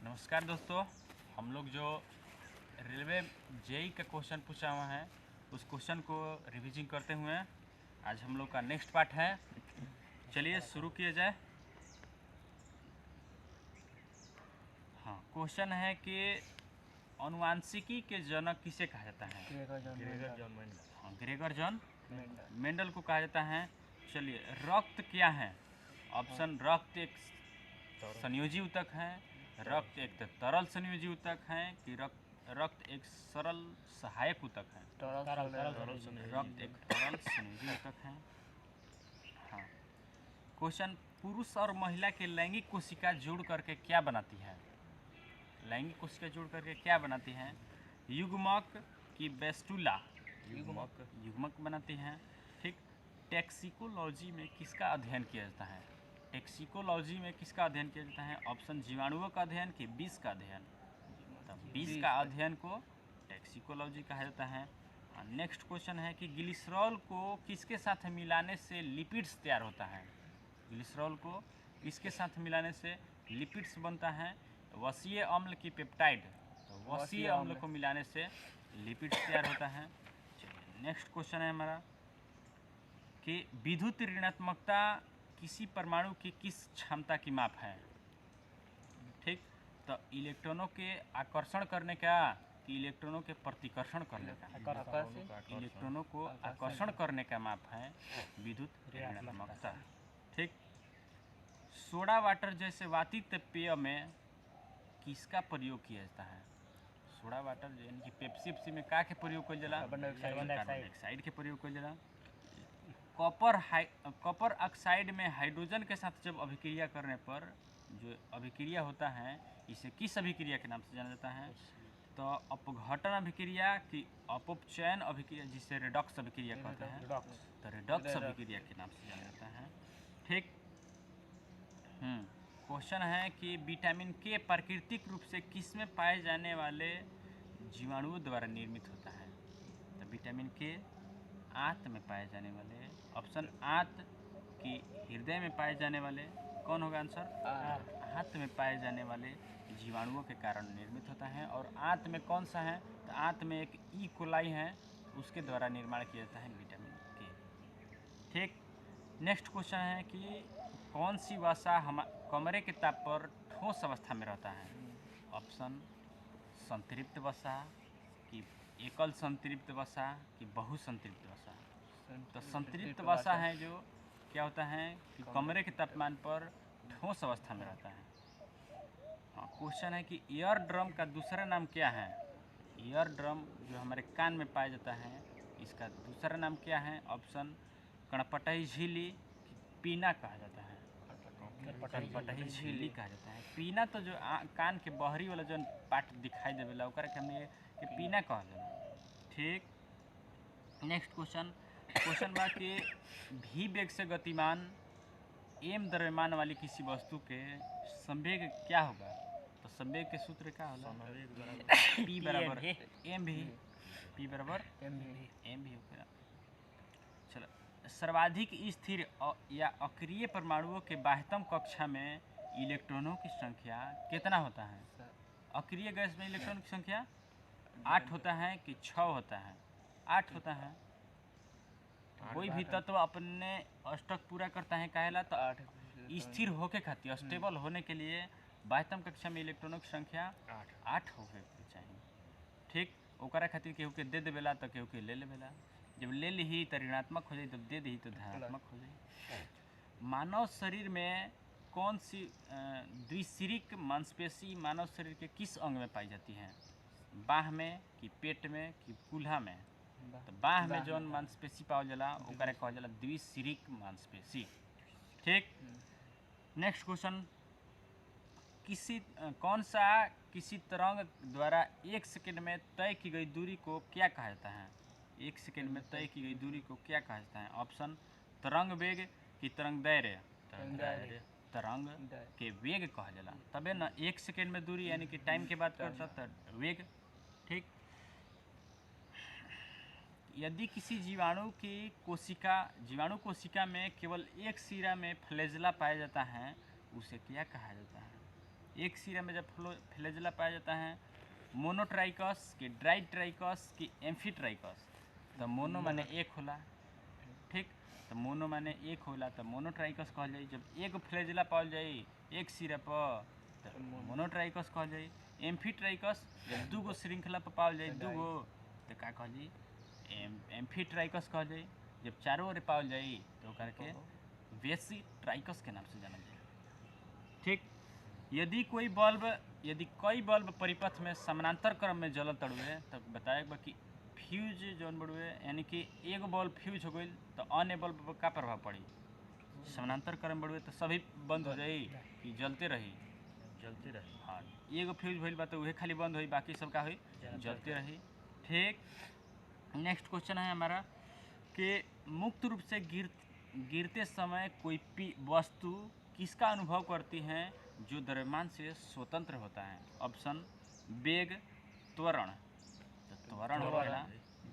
नमस्कार दोस्तों, हम लोग जो रेलवे जेई का क्वेश्चन पूछा हुआ है उस क्वेश्चन को रिवीजन करते हुए आज हम लोग का नेक्स्ट पार्ट है। चलिए शुरू किया जाए। हाँ, क्वेश्चन है कि अनुवांशिकी के जनक किसे कहा जाता है? ग्रेगर जॉन मेंडल को कहा जाता है। चलिए, रक्त क्या है? ऑप्शन रक्त एक संयोजी ऊतक है, रक्त एक तरल संयोजी ऊतक है कि रक्त एक सरल सहायक ऊतक है? रक्त एक तरल संयोजी ऊतक है। हाँ, क्वेश्चन, पुरुष और महिला के लैंगिक कोशिका जोड़ करके क्या बनाती है? लैंगिक कोशिका जोड़ करके क्या बनाती है? युग्मक की बेस्टुला? युग्मक बनाती हैं। ठीक। टैक्सिकोलॉजी में किसका अध्ययन किया जाता है? टैक्सिकोलॉजी में किसका अध्ययन किया जाता है? ऑप्शन जीवाणुओं का अध्ययन कि विष का अध्ययन? विष का अध्ययन को टैक्सिकोलॉजी कहा जाता है। नेक्स्ट क्वेश्चन है कि ग्लिसरॉल को किसके साथ मिलाने से लिपिड्स तैयार होता है? ग्लिसरॉल को किसके साथ मिलाने से लिपिड्स बनता है? वसीय अम्ल की पेप्टाइड, तो वसीय अम्ल को मिलाने से लिपिड्स तैयार होता है। चलिए, नेक्स्ट क्वेश्चन है हमारा कि विद्युत ऋणात्मकता किसी परमाणु की किस क्षमता की माप है? ठीक, तो इलेक्ट्रॉनों के आकर्षण करने का कि इलेक्ट्रॉनों के प्रतिकर्षण करने का? इलेक्ट्रॉनों को आकर्षण करने का माप है विद्युत ऋणात्मकता। ठीक। सोडा वाटर जैसे वातित पेय में किसका प्रयोग किया जाता है? सोडा वाटर यानी कि पेप्सी वेप्सी में का के प्रयोग कइल जाला? कार्बन डाइऑक्साइड के प्रयोग कइल जाला। कॉपर ऑक्साइड में हाइड्रोजन के साथ जब अभिक्रिया करने पर जो अभिक्रिया होता है इसे किस अभिक्रिया के नाम से जाना जाता है? तो अपघटन अभिक्रिया की अपचयन अभिक्रिया, जिसे रेडॉक्स अभिक्रिया कहते हैं, तो रेडॉक्स अभिक्रिया के नाम से जाना जाता है। ठीक। क्वेश्चन है कि विटामिन के प्राकृतिक रूप से किस में पाए जाने वाले जीवाणुओं द्वारा निर्मित होता है? तो विटामिन के आंत में पाए जाने वाले, ऑप्शन आंत की हृदय में पाए जाने वाले, कौन होगा आंसर? आंत में पाए जाने वाले जीवाणुओं के कारण निर्मित होता है। और आंत में कौन सा है? तो आंत में एक ई कोलाई है, उसके द्वारा निर्माण किया जाता है विटामिन के। ठीक। नेक्स्ट क्वेश्चन है कि कौन सी वसा कमरे के ताप पर ठोस अवस्था में रहता है? ऑप्शन संतृप्त वसा कि एकल संतृप्त वसा कि बहुसंतृप्त वसा? तो संतृप्त वसा है जो क्या होता है कि कमरे के तापमान पर ठोस अवस्था में रहता है। हाँ, क्वेश्चन है कि एयर ड्रम का दूसरा नाम क्या है? एयर ड्रम जो हमारे कान में पाया जाता है इसका दूसरा नाम क्या है? ऑप्शन कणपटही झिल्ली, पीना कहा जाता है। कणपटही झिल्ली कहा जाता है। पीना तो जो कान के बहरी वाला जो पार्ट दिखाई देवेला ओकरा के हमने के पीना कहा जाला। ठीक। नेक्स्ट क्वेश्चन बा कि भी वेग से गतिमान एम द्रव्यमान वाली किसी वस्तु के संवेग क्या होगा? तो संवेग के सूत्र क्या होला? पी बराबर एम भी, पी बराबर एम भी होगा। चलो, सर्वाधिक स्थिर या अक्रिय परमाणुओं के बाह्यतम कक्षा में इलेक्ट्रॉनों की संख्या कितना होता है? अक्रिय गैस में इलेक्ट्रॉन की संख्या 8 होता है कि 6 होता है? 8 होता है। कोई भी तत्व अपने अष्टक पूरा करता है काहेला? तो स्थिर होके खातिर, स्टेबल होने के लिए बाह्यतम कक्षा में इलेक्ट्रॉनों की संख्या 8 होके चाहिए। ठीक। ओकरा खातिर केहू के दे देवेला तो केहू के ले लेवेला। जब ले ली तो ऋणात्मक हो जाए, जब दे दी तो धनात्मक हो जाए। मानव शरीर में कौन सी द्विशिरिक मांसपेशी मानव शरीर के किस अंग में पाई जाती है? बाह में कि पेट में कि कूल्हा में? तो बाह में जौन मांसपेशी पावल जाला ओकरा कहल जाला द्विशिरिक मांसपेशी। ठीक। नेक्स्ट क्वेश्चन, किसी तरंग द्वारा 1 सेकेंड में तय की गई दूरी को क्या कहा जाता है? 1 सेकेंड में तय की गई दूरी को क्या कहा जाता है? ऑप्शन तरंग वेग कि तरंग दैर्घ्य? तरंग के वेग कहा जाला, तबे न 1 सेकेंड में दूरी यानी कि टाइम के बात करता तो वेग। ठीक। यदि किसी जीवाणु कोशिका में केवल एक सिरा में फ्लैजेला पाया जाता है उसे क्या कहा जाता है? एक सिरे में जब फ्लैजेला पाया जाता है मोनोट्राइकस कि डाइट्राइकस कि एम्फीट्राइकस। तो मोनो माने एक होला, ठीक, तो मोनो माने एक होला तो मोनोट्राइकस कहल जाई। जब एक फ्लैजेला पावल जाई एक सिरा पर तो मोनोट्राइकस कहल जाई। एम्फीट्राइकस जब दूगो श्रृंखला पर पावल जाई दूगो तो का कहल जाई, एम्फीट्राइकस कहल जाई। जब चारों ओर पावल जाई तो ओकरा के वेसिट्राइकस के नाम से जानल जाई, ठीक। यदि कई बल्ब परिपथ में समानांतर क्रम में जलत तड़ुए तब बताए बा कि फ्यूज जौन बड़ुए यानी कि एगो बल्ब फ्यूज हो गई तो अन्य बल्ब पर का प्रभाव पड़ी, समानांतर क्रम बढ़ुए तो सभी बंद हो जाई कि जलते रही। हाँ, एगो फ्यूज भइल बा तो उहे खाली बंद होई, बाकी सब का होई, जलते रही, ठीक। नेक्स्ट क्वेश्चन है हमारा कि मुक्त रूप से गिरते समय कोई वस्तु किसका अनुभव करती है जो द्रव्यमान से स्वतंत्र होता है। ऑप्शन वेग, त्वरण। तो त्वरण होखेला,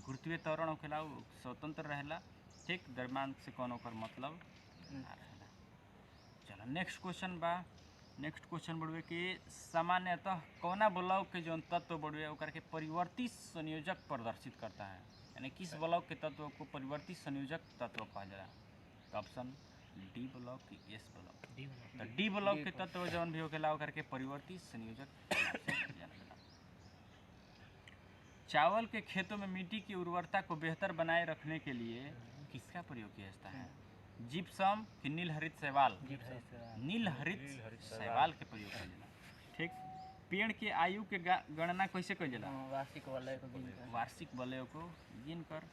गुरुत्वीय त्वरण होखेला, वो स्वतंत्र रहेला, ठीक, द्रव्यमान से कौन ओकर मतलब ना रहेला। चलो नेक्स्ट क्वेश्चन बा। नेक्स्ट क्वेश्चन बढ़ुए कि सामान्यतः कौना ब्लॉक के जौन तत्व बढ़ुए ओकर के परिवर्ती संयोजक प्रदर्शित करता है, यानी किस ब्लॉक के तत्व को परिवर्ती संयोजक तत्व कहा जाला। तो ऑप्शन डी ब्लॉक की एस ब्लॉक। तो डी ब्लॉक के तत्व जौन भी होखेला ओकर के परिवर्ती संयोजक जाला। चावल के खेतों में मिट्टी की उर्वरता को बेहतर बनाए रखने के लिए किसका प्रयोग किया जाता है, जिप्सम कि नीलहरित शैवाल। नीलहरित शैवाल के प्रयोग कइल जाला, ठीक। पेड़ के आयु के गणना कैसे कइल जाला, वार्षिक वलय को गिन कर।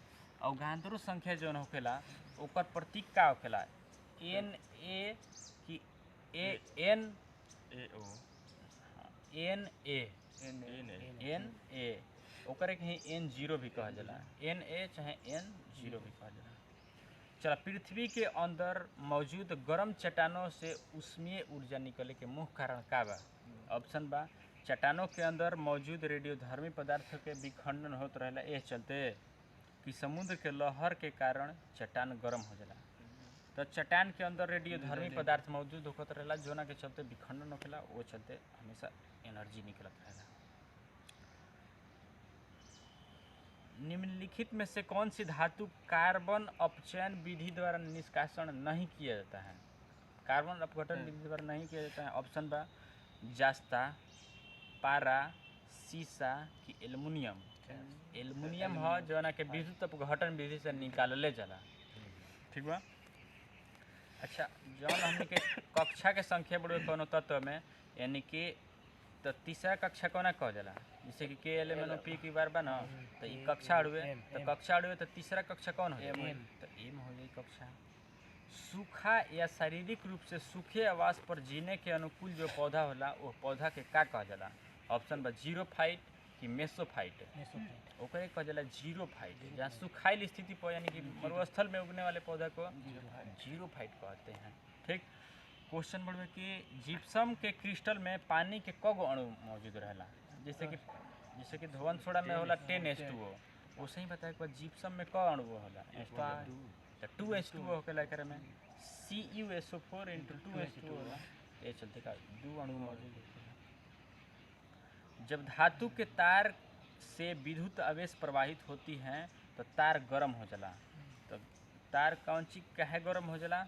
अवगांतरो संख्या जौन होखेला ओकर प्रतीक का होखेला, एन ए कि एन ए ओकर के ही एन जीरो भी कहल जाला, एन ए चाहे एन जीरो भी कहल जाला। चला, पृथ्वी के अंदर मौजूद गर्म चट्टानों से उष्मीय ऊर्जा निकले के मुख्य कारण का बा। ऑप्शन बा चट्टानों के अंदर मौजूद रेडियोधर्मी पदार्थों के विखंडन होत रहेला, एह चलते कि समुद्र के लहर के कारण चट्टान गर्म हो जाला। तो चट्टान के अंदर रेडियोधर्मी पदार्थ मौजूद होत रहेला जोना के चलते विखंडन होखेला, वो चलते हमेशा एनर्जी निकलत रहेला। निम्नलिखित में से कौन सी धातु कार्बन अपचयन विधि द्वारा निष्कासन नहीं किया जाता है, कार्बन अपघटन विधि द्वारा नहीं किया जाता है। ऑप्शन बा जास्ता, पारा, सीसा कि एल्युमिनियम। एल्युमिनियम ह जौना के विद्युत अपघटन विधि से निकालले जाला, ठीक बा। अच्छा, जौन हमने के कक्षा के संख्या बढ़े कोनो तत्व में यानी कि तो तीसरा कक्षा कोना कह जाला, जैसे कि K L M N O P की बार बा ना, तो ई कक्षा अड़ुए तो कक्षा अड़ुए तो तीसरा कक्षा कौन हो जाए, तो एम हो जाए कक्षा। सूखा या शारीरिक रूप से सूखे आवास पर जीने के अनुकूल जो पौधा होला वो पौधा के का कह जाला। ऑप्शन बा जीरोफाइट कि मेसोफाइट। ओकरे कह जाला जीरोफाइट, जहाँ सुखाइल स्थिति पर यानी कि मरुस्थल में उगने वाले पौधा को जीरोफाइट कहते हैं, ठीक। क्वेश्चन बढ़े कि जिप्सम के क्रिस्टल में पानी के कगो अणु मौजूद रहेला, जैसे कि धोवन सोडा में होला 10H2O, वैसे ही बताए कि जिप्सम में क अणु होला, तो 2H2O होखेला एकरे में, CuSO4 × 2H2O होला, ये चलते का दो अणु मौजूद होखेला। जब धातु के तार से विद्युत आवेश प्रवाहित होती हैं तो तार गर्म हो जाला। तो तार कौन चीज काहे गर्म हो जाला,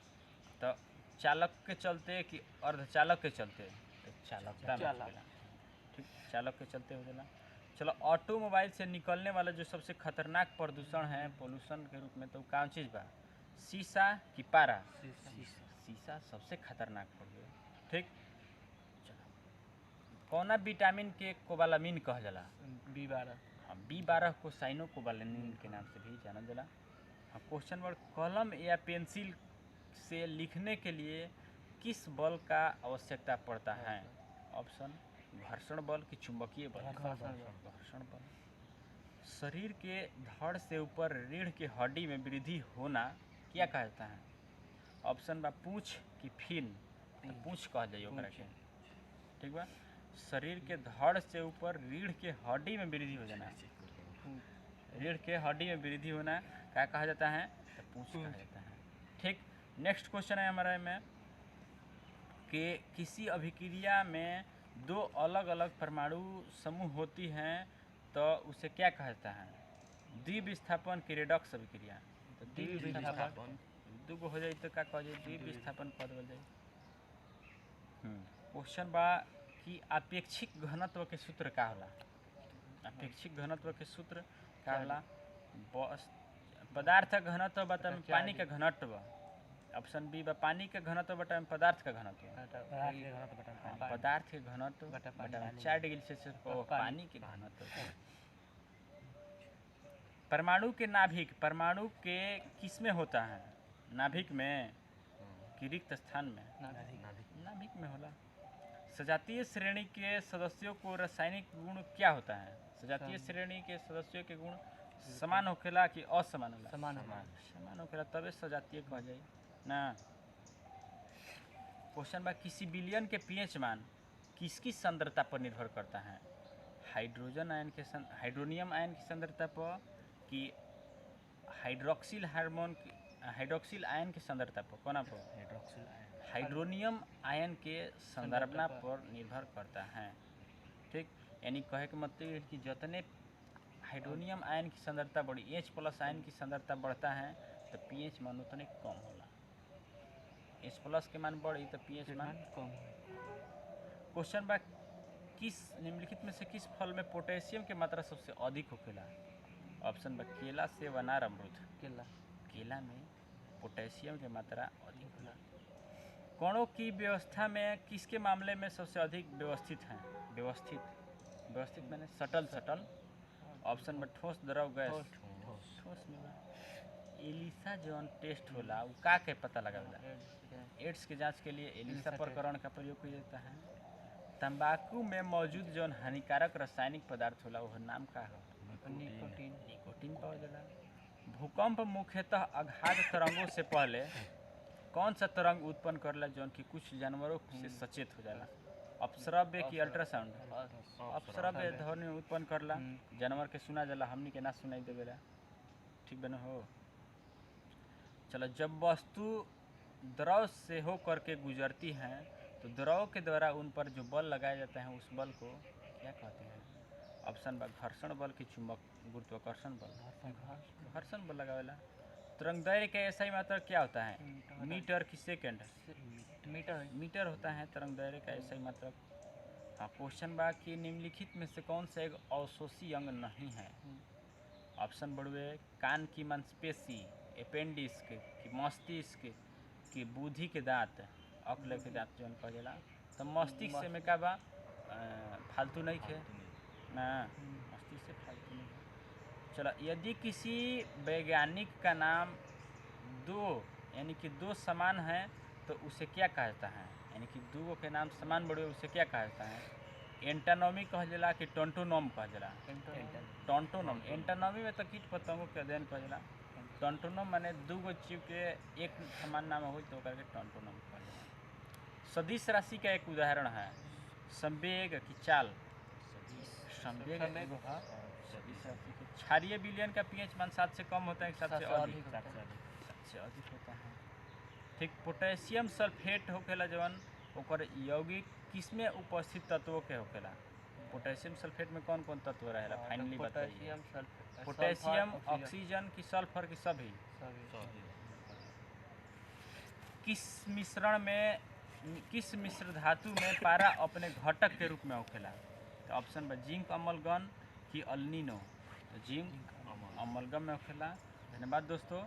तो चालक के चलते कि अर्धचालक के चलते, तो चालकता में होखेला, ठीक, चालक के चलते हो जाला। चलो, ऑटोमोबाइल से निकलने वाला जो सबसे खतरनाक प्रदूषण है पोल्यूशन के रूप में, तो कौन चीज़ बा, शीशा कि पारा। शीशा सबसे खतरनाक पड़े, ठीक। चलो, कौना विटामिन के कोबालामिन कहा जाला, B12। हाँ, B12 को साइनोकोबालामिन के नाम से भी जाना जाला। हाँ, क्वेश्चन वर्ड कलम या पेंसिल से लिखने के लिए किस बल का आवश्यकता पड़ता है। ऑप्शन घर्षण बल कि चुंबकीय बल। घर्षण बल। शरीर के धड़ से ऊपर रीढ़ की हड्डी में वृद्धि होना क्या कहता है। ऑप्शन बा पूंछ कि फिन, तो पूंछ कह जाइए ओकरा के, ठीक बा। शरीर के धड़ से ऊपर रीढ़ के हड्डी में वृद्धि हो जाना, रीढ़ के हड्डी में वृद्धि होना क्या कहा जाता है, तो पूंछ कहा जाता है, ठीक। नेक्स्ट क्वेश्चन है हमारे में कि किसी अभिक्रिया में दो अलग अलग परमाणु समूह होती हैं तो उसे क्या कहता है? द्विविस्थापन की रेडॉक्स अभिक्रिया। तो द्विविस्थापन दुगो हो जाए तो क्या कह जाए? द्विविस्थापन पद बन जाए। क्वेश्चन बा कि अपेक्षिक घनत्व के सूत्र का होला? अपेक्षिक घनत्व के सूत्र का होला? पदार्थ का घनत्व बता पानी का घनत्व। ऑप्शन बी बा पानी का घनत्व बटा पदार्थ का घनत्व। पदार्थ के घनत्व बटा 4 डिग्री सेल्सियस पर पानी के घनत्व। परमाणु के नाभिक परमाणु के किस में होता है? नाभिक में कि रिक्त स्थान में? नाभिक में होला। सजातीय श्रेणी के सदस्यों को रासायनिक गुण क्या होता है? सजातीय श्रेणी के सदस्यों के गुण समान होखेला कि असमान होला? समान होखेला तबे सजातीय कह जाए ना। क्वेश्चन बा किसी विलयन के पीएच मान किसकी सांद्रता पर निर्भर करता है? हाइड्रोनियम आयन की सांद्रता पर कि हाइड्रोक्सिल आयन की सांद्रता पर? कोना पर? हाइड्रोनियम आयन के संदर्भना पर निर्भर करता है। ठीक, यानी कहे के मतलब है कि जितने हाइड्रोनियम आयन की सांद्रता बढ़ी, H+ आयन की सांद्रता बढ़ता है तो पीएच मान उतने कम होला। H+ के मान बढ़ी तो पीएच मान कम। क्वेश्चन बा किस निम्नलिखित में से किस फल में पोटेशियम की मात्रा सबसे अधिक होखेला? ऑप्शन बा केला, सेब, अनार, अमरूद। केला में पोटेशियम की मात्रा अधिक होला। कणों की व्यवस्था में किसके मामले में सबसे अधिक व्यवस्थित है? व्यवस्थित मैंने सटल। ऑप्शन में ठोस, द्रव, गैस। ठोस में एलिसा जौन टेस्ट होला वो का के पता लगावेला? एड्स के जांच के लिए एलिसा प्रकरण का प्रयोग किया जाता है। तंबाकू में मौजूद जौन हानिकारक रासायनिक पदार्थ होला वह नाम का है? निकोटीन पावल जाला। भूकंप मुख्यतः आघात तरंगों से पहले कौन सा तरंग उत्पन्न करला जौन कि कुछ जानवरों से सचेत हो जाला? अपश्रव्य की अल्ट्रासाउंड? अपश्रव्य ध्वनि उत्पन्न करला, जानवर के सुना जाला, हमनी के ना सुनाई देवेला। ठीक बना हो। चलो, जब वस्तु द्रव से हो करके गुजरती हैं तो द्रव के द्वारा उन पर जो बल लगाया जाता है उस बल को क्या कहते हैं? ऑप्शन बा घर्षण बल की चुंबक गुरुत्वाकर्षण बल। घर्षण बल लगावेला। तरंग दैर्घ्य का ऐसा मात्रा क्या होता है? मीटर की सेकंड? मीटर होता है तरंग दैर्घ्य का ऐसा मात्रा। हाँ, क्वेश्चन बा कि निम्नलिखित में से कौन सा एक अवशोषी अंग नहीं है? ऑप्शन बढ़ुए कान की मांसपेशी, अपेंडिक्स की मस्तिष्क की बुद्धि के दांत, अक्ल के दांत जौन कह जाला। तो मस्तिष्क से में का बा फालतू नहीं खे ना, मस्तिष्क से फालतू नहीं है। चलो, यदि किसी वैज्ञानिक का नाम यानी कि दो समान है तो उसे क्या कहता है? यानी कि दो के नाम समान बढ़े उसे क्या कहता है? एंटानॉमी कह जाला कि टोंटोनॉम कह जाला? टोंटोनॉम। एंटानॉमी में तो कीट पतंगों के अध्ययन कह जाला। टोंटोनॉम माने दूगो जीव के एक समान नाम हो तो करके टोंटोनॉम कह जाला। सदिश राशि का एक उदाहरण है संवेग की चाल। संवेग सदिश राशि के क्षारीय विलयन का पीएच मान 7 से कम होता है कि 7 से अधिक? 7 से अधिक होता है। ठीक, पोटेशियम सल्फेट होखेला जवन ओकर यौगिक किसमें उपस्थित तत्वों के होखेला? पोटेशियम सल्फेट में कौन कौन तत्व रहेला? फाइनली बताइए। पोटेशियम, ऑक्सीजन की सल्फर की सभी? किस मिश्र धातु में पारा अपने घटक के रूप में होखेला? तो ऑप्शन बा जिंक अमलगन की अल्निनो? तो जिंक अमलगम में होखेला। धन्यवाद दोस्तों।